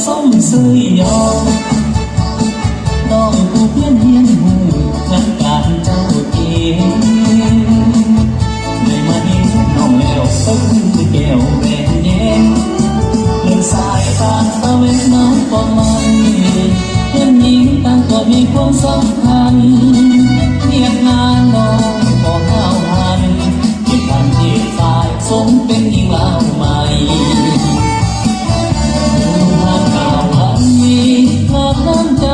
ส้มเสยยอมน้องผู้เพี้ยนเฮียนหูนักการเจ้าเองได้มาเห็นน้องแล้วก็คือแก้วแหวนแย้มเลื่อนสายตาตะเวนน้ำก็มันเพื่อนหญิงต่างก็มีความสำคัญเรียกงานน้องก็ห้าวหันที่ผ่านที่สายสมเป็นหญิงลาวใหม่น้ำใจ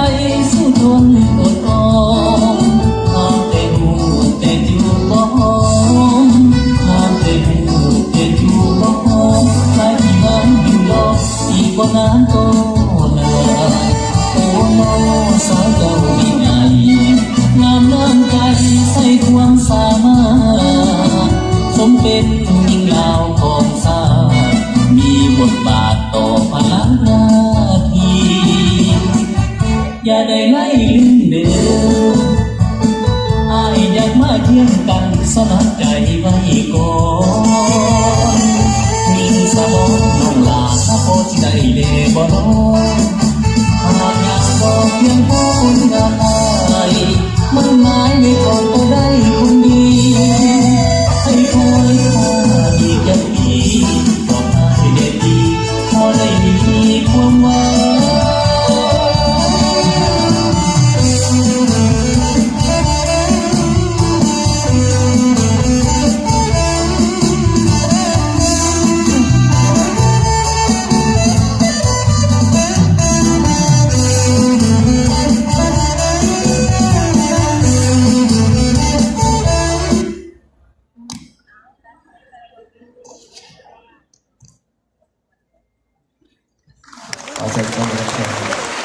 สู้ทนอดออมห้ามแต่หูแต่อยู่บ่หอมห้ามแต่หูแต่อยู่บ่หอมใครที่งานอยู่รออีกว่านานก็เลยโอ้โนสาวเจ้าดีไงงามน้ำใจใส่ความสามารถสมเป็นหญิงลาวของชาติมีบทบาทต่อพลังหน้าที่อย่าได้ไล่ลืมเด้ออายอยากมาเที่ยงกันสมัครใจไว้ก่อนมีสมองน้องลาถ้าพอที่ได้เด้บ่น้องหากอยากบอกเพียงพอคนงานอายมันหมายไว้ก่อน